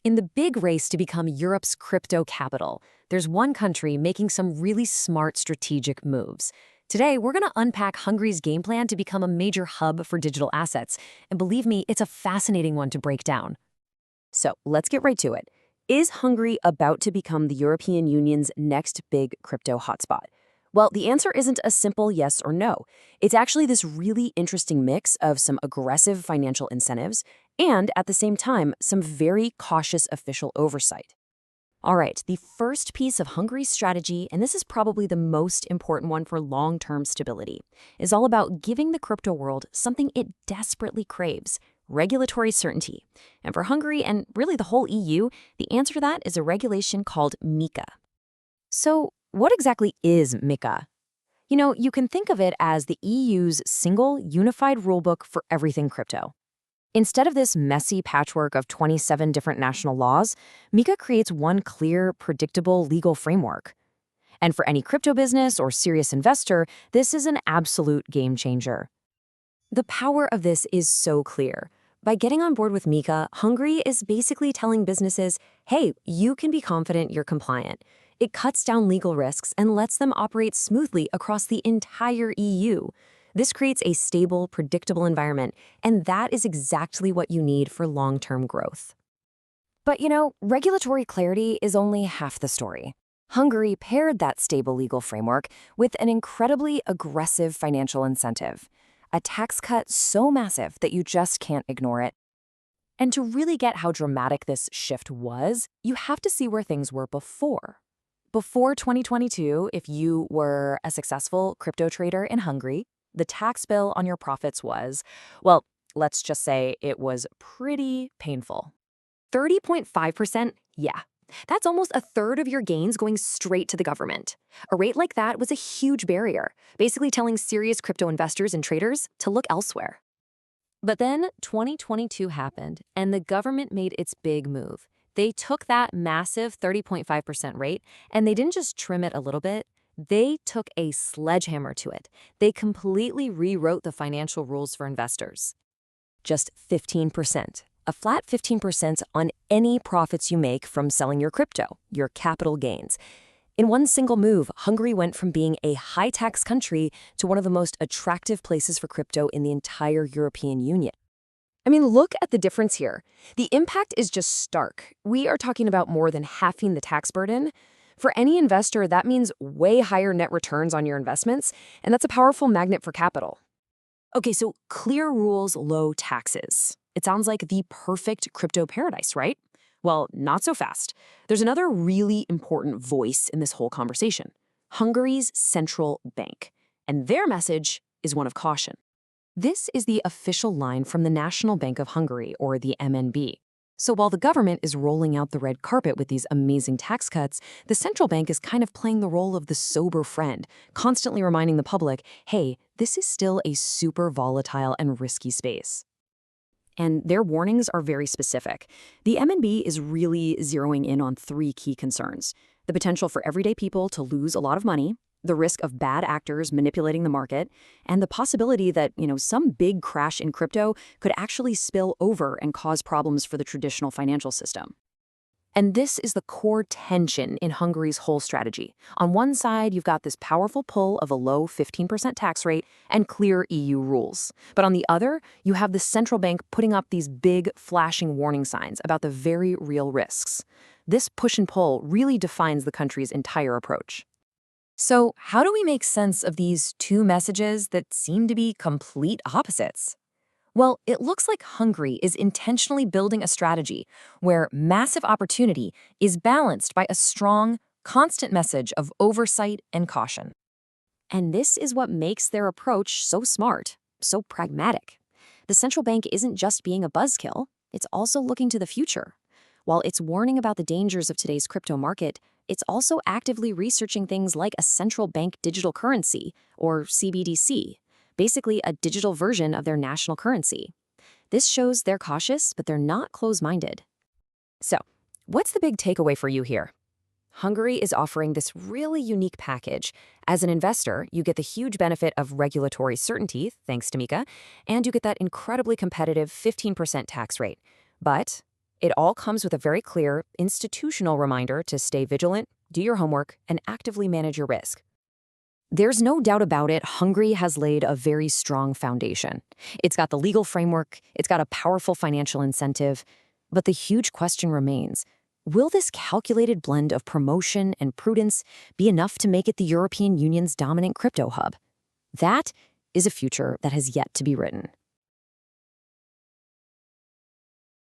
In the big race to become Europe's crypto capital, there's one country making some really smart strategic moves. Today, we're going to unpack Hungary's game plan to become a major hub for digital assets. And believe me, it's a fascinating one to break down. So let's get right to it. Is Hungary about to become the European Union's next big crypto hotspot? Well, the answer isn't a simple yes or no. It's actually this really interesting mix of some aggressive financial incentives and, at the same time, some very cautious official oversight. All right, the first piece of Hungary's strategy, and this is probably the most important one for long-term stability, is all about giving the crypto world something it desperately craves: regulatory certainty. And for Hungary and really the whole EU, the answer to that is a regulation called MiCA. So, what exactly is MiCA? You can think of it as the EU's single, unified rulebook for everything crypto. Instead of this messy patchwork of 27 different national laws, MiCA creates one clear, predictable legal framework. And for any crypto business or serious investor, this is an absolute game changer. The power of this is so clear. By getting on board with MiCA, Hungary is basically telling businesses, hey, you can be confident you're compliant. It cuts down legal risks and lets them operate smoothly across the entire EU. This creates a stable, predictable environment, and that is exactly what you need for long-term growth. But regulatory clarity is only half the story. Hungary paired that stable legal framework with an incredibly aggressive financial incentive, a tax cut so massive that you just can't ignore it. And to really get how dramatic this shift was, you have to see where things were before. Before 2022, if you were a successful crypto trader in Hungary, the tax bill on your profits was, well, let's just say it was pretty painful. 30.5%, yeah. That's almost a third of your gains going straight to the government. A rate like that was a huge barrier, basically telling serious crypto investors and traders to look elsewhere. But then 2022 happened, and the government made its big move. They took that massive 30.5% rate, and they didn't just trim it a little bit. They took a sledgehammer to it. They completely rewrote the financial rules for investors. Just 15%. A flat 15% on any profits you make from selling your crypto, your capital gains. In one single move, Hungary went from being a high-tax country to one of the most attractive places for crypto in the entire European Union. I mean, look at the difference here. The impact is just stark. We are talking about more than halving the tax burden. For any investor, that means way higher net returns on your investments, and that's a powerful magnet for capital. Okay, so clear rules, low taxes. It sounds like the perfect crypto paradise, right? Well, not so fast. There's another really important voice in this whole conversation: Hungary's central bank. And their message is one of caution. This is the official line from the National Bank of Hungary, or the MNB. So while the government is rolling out the red carpet with these amazing tax cuts, the central bank is kind of playing the role of the sober friend, constantly reminding the public, hey, this is still a super volatile and risky space. And their warnings are very specific. The MNB is really zeroing in on three key concerns: the potential for everyday people to lose a lot of money, the risk of bad actors manipulating the market, and the possibility that, some big crash in crypto could actually spill over and cause problems for the traditional financial system. And this is the core tension in Hungary's whole strategy. On one side, you've got this powerful pull of a low 15% tax rate and clear EU rules. But on the other, you have the central bank putting up these big, flashing warning signs about the very real risks. This push and pull really defines the country's entire approach. So how do we make sense of these two messages that seem to be complete opposites? Well, it looks like Hungary is intentionally building a strategy where massive opportunity is balanced by a strong, constant message of oversight and caution. And this is what makes their approach so smart, so pragmatic. The central bank isn't just being a buzzkill, it's also looking to the future. While it's warning about the dangers of today's crypto market, it's also actively researching things like a central bank digital currency, or CBDC, basically a digital version of their national currency. This shows they're cautious, but they're not close-minded. So, what's the big takeaway for you here? Hungary is offering this really unique package. As an investor, you get the huge benefit of regulatory certainty, thanks to MiCA, and you get that incredibly competitive 15% tax rate. But It all comes with a very clear institutional reminder to stay vigilant, do your homework, and actively manage your risk. There's no doubt about it, Hungary has laid a very strong foundation. It's got the legal framework, it's got a powerful financial incentive, but the huge question remains, will this calculated blend of promotion and prudence be enough to make it the European Union's dominant crypto hub? That is a future that has yet to be written.